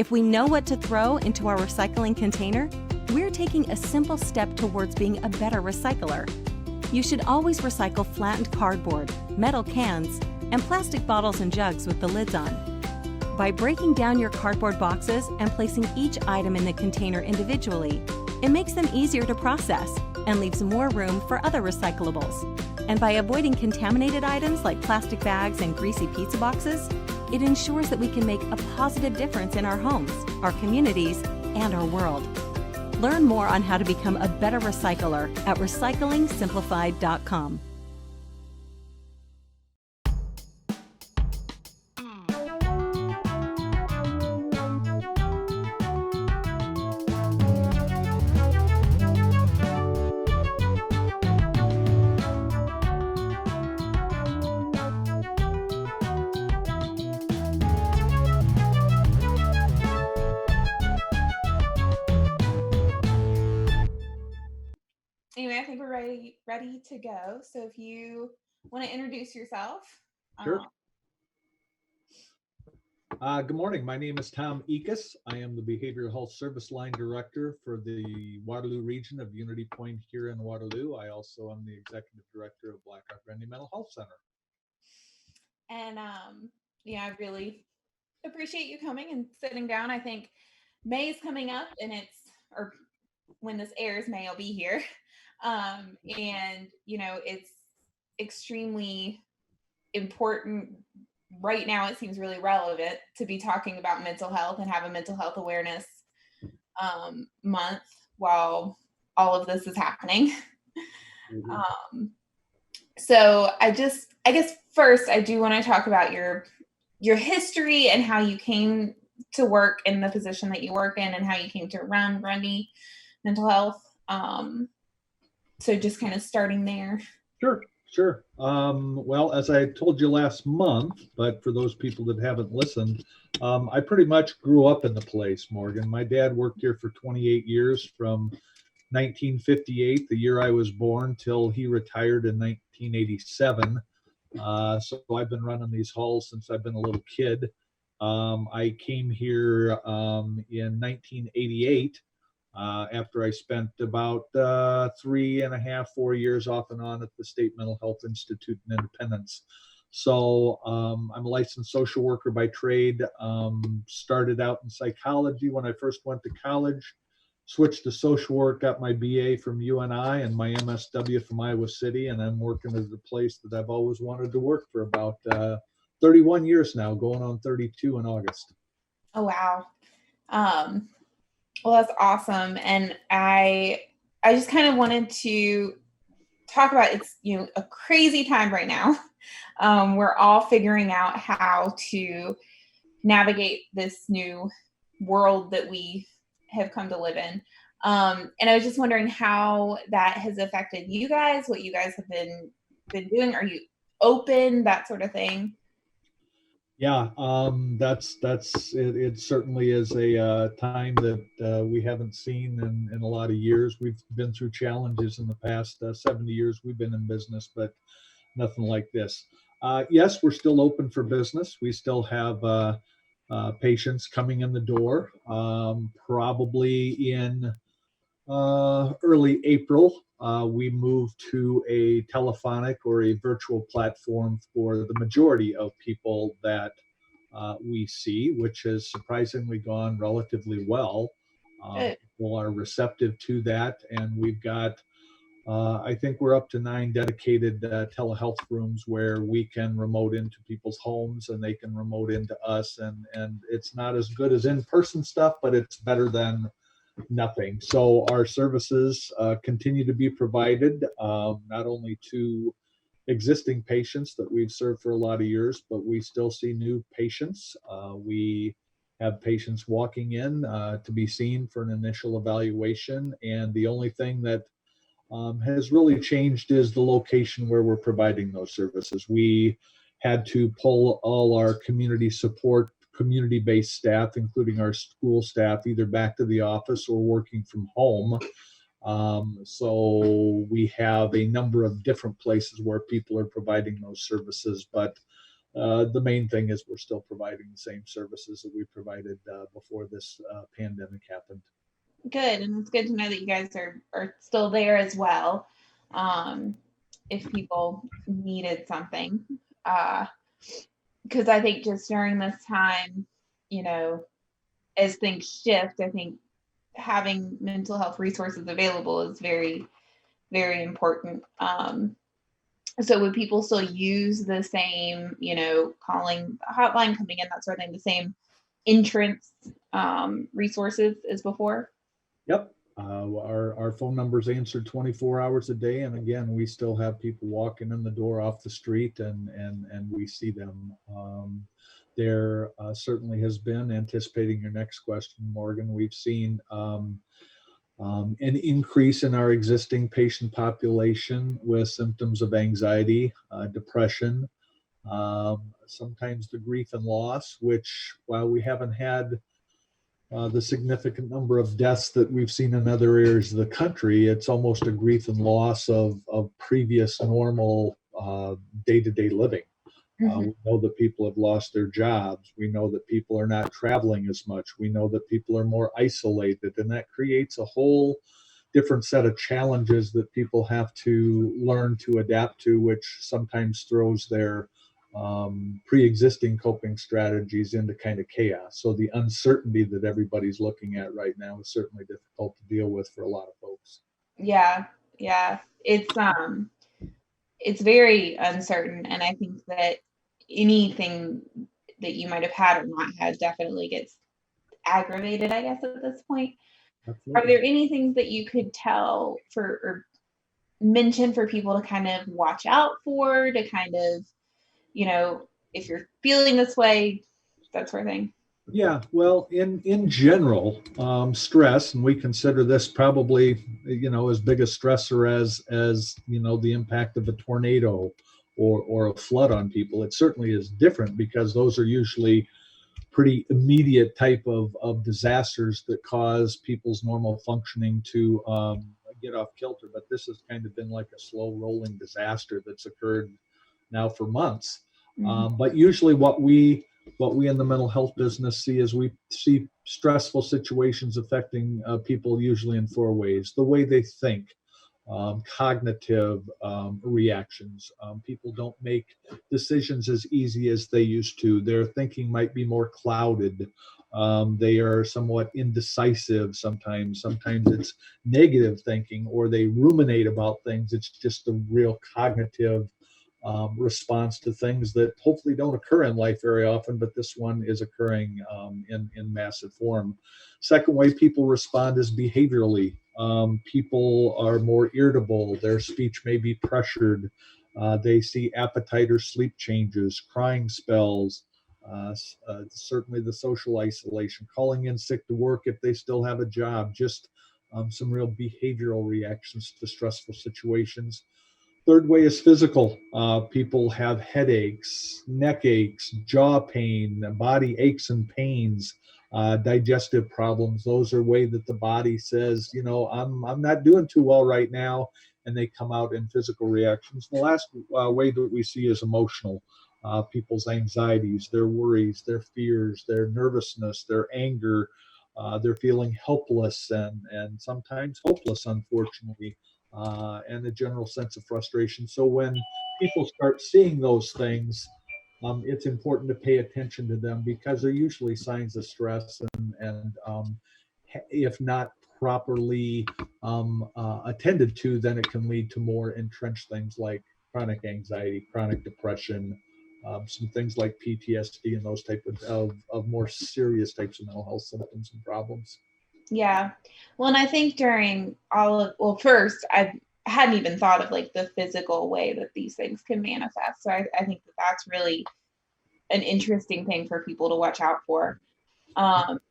If we know what to throw into our recycling container, we're taking a simple step towards being a better recycler. You should always recycle flattened cardboard, metal cans, and plastic bottles and jugs with the lids on. By breaking down your cardboard boxes and placing each item in the container individually, it makes them easier to process and leaves more room for other recyclables. And by avoiding contaminated items like plastic bags and greasy pizza boxes, it ensures that we can make a positive difference in our homes, our communities, and our world. Learn more on how to become a better recycler at recyclingsimplified.com. Anyway, I think we're ready to go. So if you want to introduce yourself. Sure. Good morning. My name is Tom Eachus. I am the Behavioral Health Service Line Director for the Waterloo region of Unity Point here in Waterloo. I also am the Executive Director of Black Hawk-Grundy Mental Health Center. And yeah, I really appreciate you coming and sitting down. I think May is coming up, and or when this airs, May will be here. And, it's extremely important right now. It seems really relevant to be talking about mental health and have a mental health awareness month while all of this is happening. Mm-hmm. So I guess first I do want to talk about your history and how you came to work in the position that you work in and how you came to run Grundy Mental Health. So just kind of starting there. Sure. Well, as I told you last month, but for those people that haven't listened, I pretty much grew up in the place, Morgan. My dad worked here for 28 years from 1958, the year I was born, till he retired in 1987. So I've been running these halls since I've been a little kid. I came here in 1988. After I spent about 3.5-4 years off and on at the State Mental Health Institute in Independence. So I'm a licensed social worker by trade. Started out in psychology when I first went to college, switched to social work, got my BA from UNI and my MSW from Iowa City, and I'm working at the place that I've always wanted to work for about 31 years now, going on 32 in August. Oh, wow. Well, that's awesome. And I just kind of wanted to talk about, it's, a crazy time right now. We're all figuring out how to navigate this new world that we have come to live in. And I was just wondering how that has affected you guys, what you guys have been doing. Are you open, that sort of thing? Yeah, that's it certainly is a time that we haven't seen in a lot of years. We've been through challenges in the past 70 years we've been in business, but nothing like this. Yes, we're still open for business. We still have patients coming in the door. Probably in early April, we moved to a telephonic or a virtual platform for the majority of people that we see, which has surprisingly gone relatively well. People are receptive to that, and we've got, I think we're up to 9 dedicated telehealth rooms where we can remote into people's homes and they can remote into us, and it's not as good as in-person stuff, but it's better than nothing. So our services continue to be provided not only to existing patients that we've served for a lot of years, but we still see new patients. We have patients walking in to be seen for an initial evaluation, and the only thing that has really changed is the location where we're providing those services. We had to pull all our community-based staff, including our school staff, either back to the office or working from home. So we have a number of different places where people are providing those services, but the main thing is we're still providing the same services that we provided before this pandemic happened. Good, and it's good to know that you guys are still there as well. If people needed something, because I think just during this time, as things shift, I think having mental health resources available is very, very important. So would people still use the same, calling the hotline, coming in, that sort of thing, the same entrance resources as before? Yep. Our phone numbers answered 24 hours a day. And again, we still have people walking in the door off the street and we see them. There certainly has been, anticipating your next question, Morgan, we've seen an increase in our existing patient population with symptoms of anxiety, depression, sometimes the grief and loss, which while we haven't had the significant number of deaths that we've seen in other areas of the country, it's almost a grief and loss of previous normal day-to-day living. We know that people have lost their jobs. We know that people are not traveling as much. We know that people are more isolated, and that creates a whole different set of challenges that people have to learn to adapt to, which sometimes throws their pre-existing coping strategies into kind of chaos. So the uncertainty that everybody's looking at right now is certainly difficult to deal with for a lot of folks. Yeah. It's very uncertain, and I think that anything that you might have had or not had definitely gets aggravated, I guess, at this point. Absolutely. Are there any things that you could tell or mention for people to kind of watch out for, to kind of, if you're feeling this way, that sort of thing? Yeah, well, in general, stress, and we consider this probably, as big a stressor as the impact of a tornado or a flood on people. It certainly is different because those are usually pretty immediate type of disasters that cause people's normal functioning to get off kilter. But this has kind of been like a slow rolling disaster that's occurred now for months. But usually what we in the mental health business see is we see stressful situations affecting people usually in four ways: the way they think, cognitive reactions. People don't make decisions as easy as they used to. Their thinking might be more clouded. They are somewhat indecisive sometimes. Sometimes it's negative thinking, or they ruminate about things. It's just a real cognitive response to things that hopefully don't occur in life very often, but this one is occurring in massive form. Second way people respond is behaviorally. People are more irritable. Their speech may be pressured. They see appetite or sleep changes, crying spells, certainly the social isolation, calling in sick to work if they still have a job, just some real behavioral reactions to stressful situations. Third way is physical. People have headaches, neck aches, jaw pain, body aches and pains, digestive problems. Those are ways that the body says, I'm not doing too well right now, and they come out in physical reactions. The last way that we see is emotional. People's anxieties, their worries, their fears, their nervousness, their anger. They're feeling helpless and sometimes hopeless, unfortunately. And a general sense of frustration. So when people start seeing those things, it's important to pay attention to them because they're usually signs of stress, and if not properly attended to, then it can lead to more entrenched things like chronic anxiety, chronic depression, some things like PTSD, and those type of more serious types of mental health symptoms and problems. Yeah. Well, and I think during first, I hadn't even thought of like the physical way that these things can manifest. So I think that that's really an interesting thing for people to watch out for. But,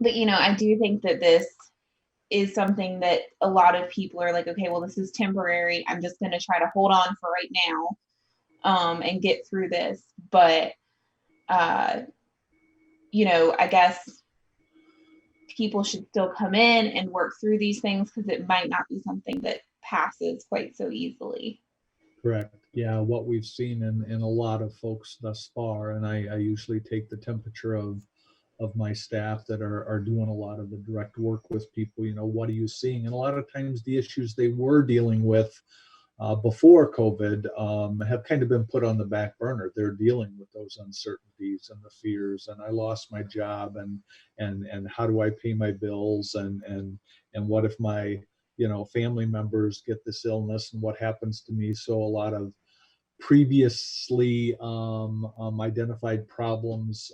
I do think that this is something that a lot of people are like, okay, well, this is temporary. I'm just going to try to hold on for right now and get through this. But, I guess people should still come in and work through these things because it might not be something that passes quite so easily. Correct. Yeah, what we've seen in a lot of folks thus far, and I usually take the temperature of my staff that are doing a lot of the direct work with people. What are you seeing? And a lot of times the issues they were dealing with before COVID have kind of been put on the back burner. They're dealing with those uncertainties and the fears, and I lost my job, and how do I pay my bills, and what if my family members get this illness, and what happens to me? So a lot of previously identified problems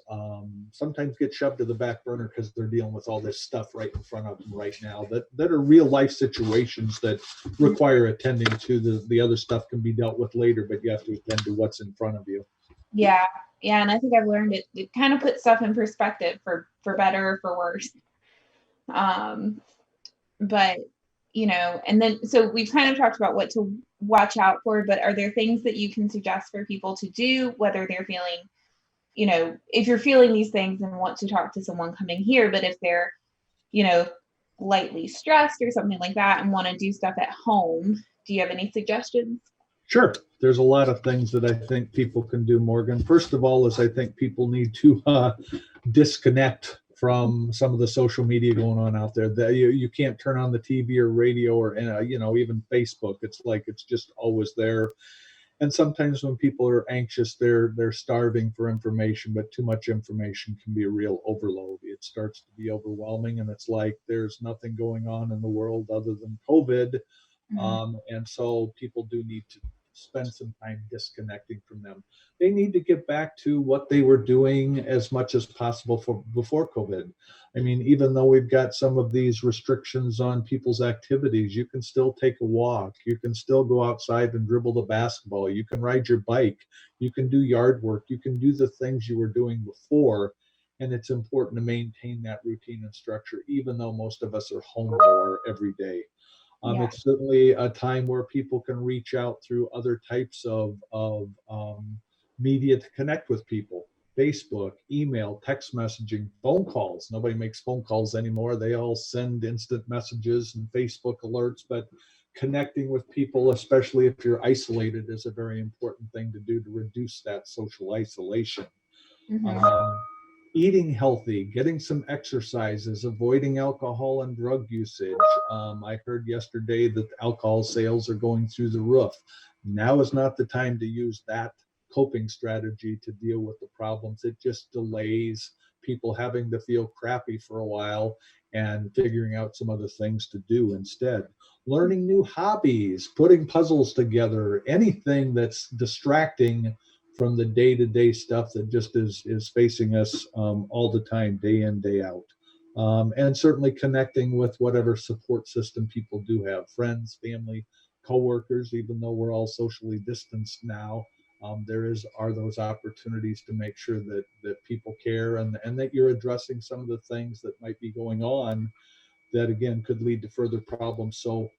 sometimes get shoved to the back burner because they're dealing with all this stuff right in front of them right now that are real life situations that require attending to. The other stuff can be dealt with later, but you have to attend to what's in front of you. Yeah. Yeah. And I think I've learned it kind of puts stuff in perspective for better or for worse. But, and then, so we've kind of talked about what to watch out for, but are there things that you can suggest for people to do, whether they're feeling, if you're feeling these things and want to talk to someone coming here, but if they're, lightly stressed or something like that and want to do stuff at home, do you have any suggestions? Sure. There's a lot of things that I think people can do, Morgan. First of all, is I think people need to disconnect from some of the social media going on out there. That you can't turn on the TV or radio or even Facebook. It's like it's just always there. And sometimes when people are anxious, they're starving for information, but too much information can be a real overload. It starts to be overwhelming, and it's like there's nothing going on in the world other than COVID. And so people do need to spend some time disconnecting from them. They need to get back to what they were doing as much as possible before COVID. I mean, even though we've got some of these restrictions on people's activities, you can still take a walk. You can still go outside and dribble the basketball. You can ride your bike. You can do yard work. You can do the things you were doing before. And it's important to maintain that routine and structure, even though most of us are home more every day. It's certainly a time where people can reach out through other types of media to connect with people. Facebook, email, text messaging, phone calls. Nobody makes phone calls anymore. They all send instant messages and Facebook alerts, but connecting with people, especially if you're isolated, is a very important thing to do to reduce that social isolation. Eating healthy, getting some exercises, avoiding alcohol and drug usage. I heard yesterday that alcohol sales are going through the roof. Now is not the time to use that coping strategy to deal with the problems. It just delays people having to feel crappy for a while and figuring out some other things to do instead. Learning new hobbies, putting puzzles together, anything that's distracting from the day-to-day stuff that just is facing us all the time, day in, day out. And certainly connecting with whatever support system people do have, friends, family, coworkers. Even though we're all socially distanced now, there are those opportunities to make sure that people care and that you're addressing some of the things that might be going on that, again, could lead to further problems. So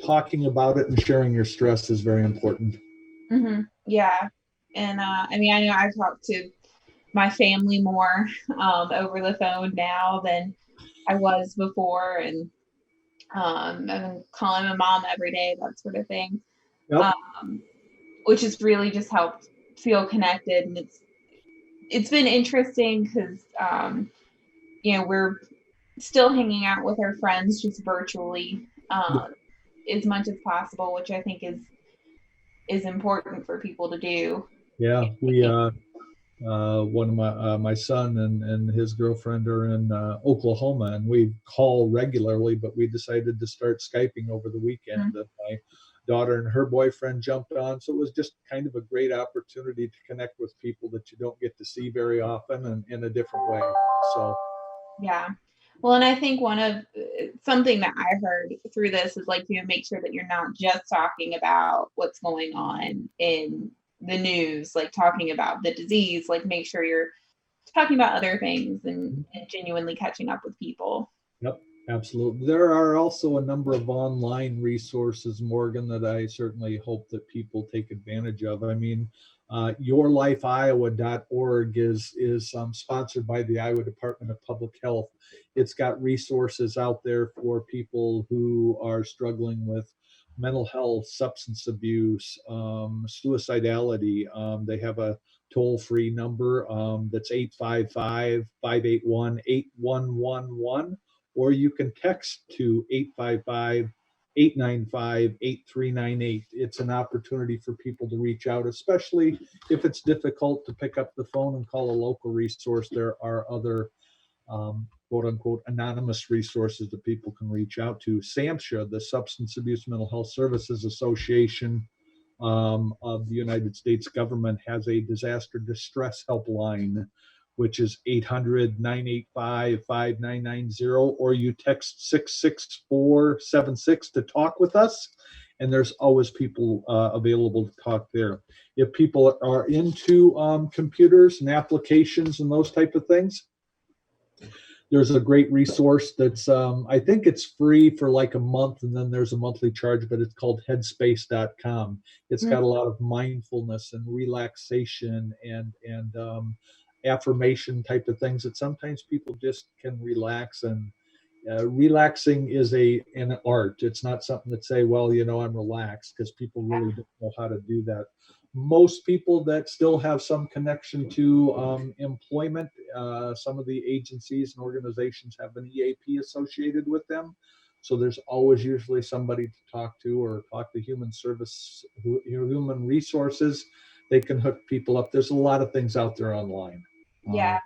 talking about it and sharing your stress is very important. Yeah. And I mean, I know I talk to my family more over the phone now than I was before, and I've been calling my mom every day, that sort of thing. Yep. Which has really just helped feel connected, and it's been interesting because we're still hanging out with our friends just virtually as much as possible, which I think is important for people to do. Yeah, we one of my son and his girlfriend are in Oklahoma, and we call regularly, but we decided to start Skyping over the weekend. And my daughter and her boyfriend jumped on, so it was just kind of a great opportunity to connect with people that you don't get to see very often and in a different way. So yeah. Well, and I think one of something that I heard through this is like, make sure that you're not just talking about what's going on in the news, like talking about the disease, like make sure you're talking about other things and genuinely catching up with people. Yep, absolutely. There are also a number of online resources, Morgan, that I certainly hope that people take advantage of. I mean, yourlifeiowa.org is sponsored by the Iowa Department of Public Health. It's got resources out there for people who are struggling with mental health, substance abuse, suicidality. They have a toll-free number that's 855-581-8111, or you can text to 855-895-8398. It's an opportunity for people to reach out, especially if it's difficult to pick up the phone and call a local resource. There are other quote unquote anonymous resources that people can reach out to. SAMHSA, the Substance Abuse Mental Health Services Association of the United States government, has a disaster distress helpline, which is 800-985-5990, or you text 66476 to talk with us. And there's always people available to talk there. If people are into computers and applications and those type of things, there's a great resource that's I think it's free for like a month, and then there's a monthly charge, but it's called headspace.com. It's got a lot of mindfulness and relaxation and affirmation type of things that sometimes people just can relax. And relaxing is an art. It's not something that say, well, I'm relaxed, because people really don't know how to do that. Most people that still have some connection to employment, some of the agencies and organizations have an EAP associated with them. So there's always usually somebody to talk to, or talk to human resources. They can hook people up. There's a lot of things out there online. Yeah.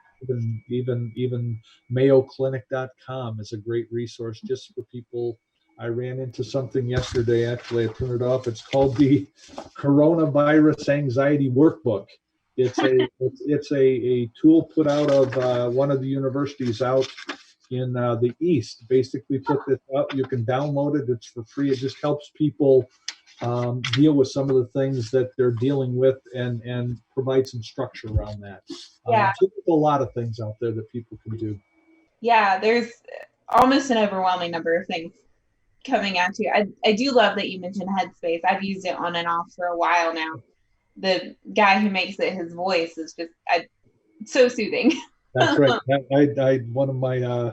Even mayoclinic.com is a great resource just for people. I ran into something yesterday. Actually, I printed it off. It's called the Coronavirus Anxiety Workbook. It's a tool put out of one of the universities out in the East. Basically put this up. You can download it. It's for free. It just helps people deal with some of the things that they're dealing with, and provide some structure around that. Yeah. So there's a lot of things out there that people can do. Yeah, there's almost an overwhelming number of things coming at you. I do love that you mentioned Headspace. I've used it on and off for a while now. The guy who makes it, his voice is just so soothing. That's right. I one of my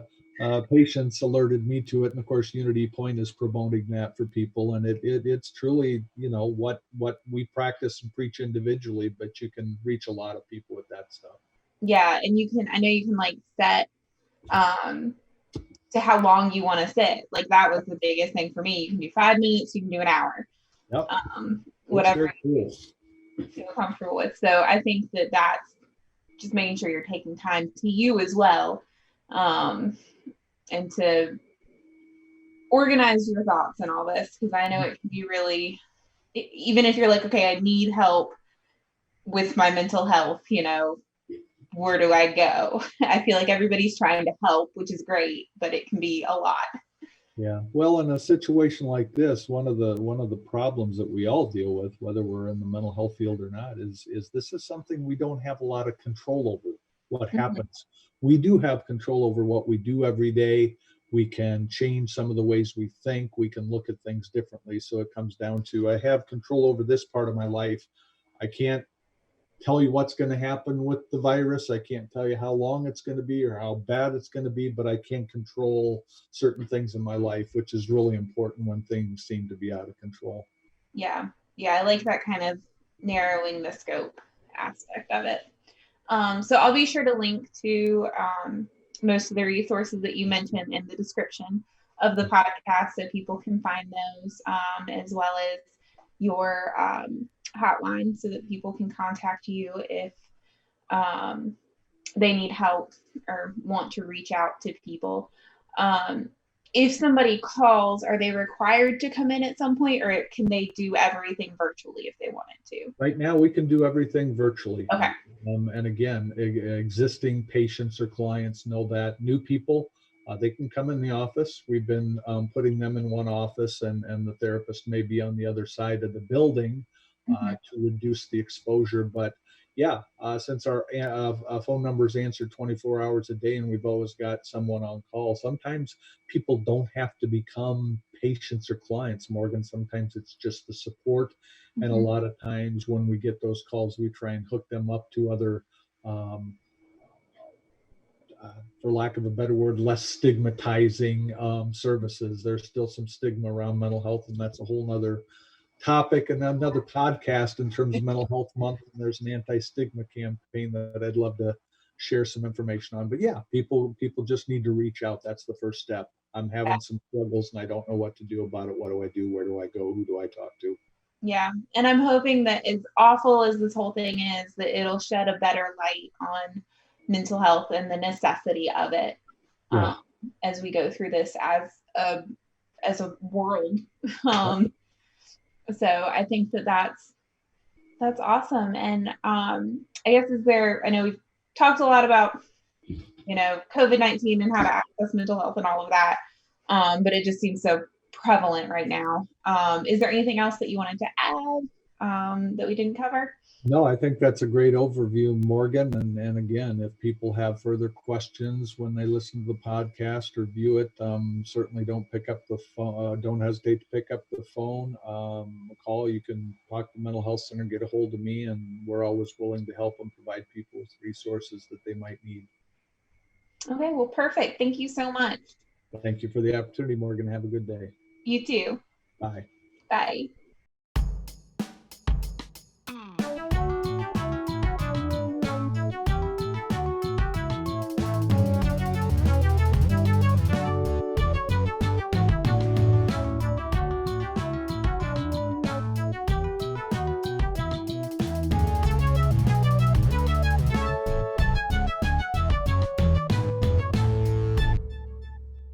patients alerted me to it, and of course Unity Point is promoting that for people, and it's truly what we practice and preach individually, but you can reach a lot of people with that stuff. Yeah, and I know you can like set to how long you want to sit. Like that was the biggest thing for me. You can do 5 minutes, you can do an hour. Yep. Whatever you feel comfortable with. So I think that's just making sure you're taking time to you as well, and to organize your thoughts and all this, because I know it can be really, even if you're like, okay, I need help with my mental health, where do I go? I feel like everybody's trying to help, which is great, but it can be a lot. Yeah. Well, in a situation like this, one of the problems that we all deal with, whether we're in the mental health field or not, is this is something we don't have a lot of control over. What happens? We do have control over what we do every day. We can change some of the ways we think. We can look at things differently. So it comes down to, I have control over this part of my life. I can't tell you what's going to happen with the virus. I can't tell you how long it's going to be or how bad it's going to be, but I can control certain things in my life, which is really important when things seem to be out of control. Yeah. I like that kind of narrowing the scope aspect of it. So I'll be sure to link to most of the resources that you mentioned in the description of the podcast, so people can find those, as well as your hotline, so that people can contact you if they need help or want to reach out to people. If somebody calls, are they required to come in at some point, or can they do everything virtually if they wanted to? Right now, we can do everything virtually. Okay. And again, existing patients or clients know that. New people, they can come in the office. We've been putting them in one office, and the therapist may be on the other side of the building to reduce the exposure. But yeah, since our phone number is answered 24 hours a day, and we've always got someone on call, sometimes people don't have to become patients or clients, Morgan. Sometimes it's just the support. And a lot of times when we get those calls, we try and hook them up to other for lack of a better word, less stigmatizing services. There's still some stigma around mental health, and that's a whole nother topic and another podcast in terms of Mental Health Month. And there's an anti-stigma campaign that I'd love to share some information on. But yeah, people just need to reach out. That's the first step. I'm having some struggles and I don't know what to do about it. What do I do? Where do I go? Who do I talk to? Yeah. And I'm hoping that as awful as this whole thing is, that it'll shed a better light on mental health and the necessity of it as we go through this as a world. So I think that's awesome. And I guess I know we've talked a lot about, COVID-19 and how to access mental health and all of that. But it just seems so prevalent right now. Is there anything else that you wanted to add that we didn't cover? No, I think that's a great overview, Morgan. And again, if people have further questions when they listen to the podcast or view it, certainly don't pick up the phone. Don't hesitate to pick up the phone, call. You can talk to the Mental Health Center, get a hold of me, and we're always willing to help and provide people with resources that they might need. Okay, well, perfect. Thank you so much. Thank you for the opportunity, Morgan. Have a good day. You too. Bye. Bye.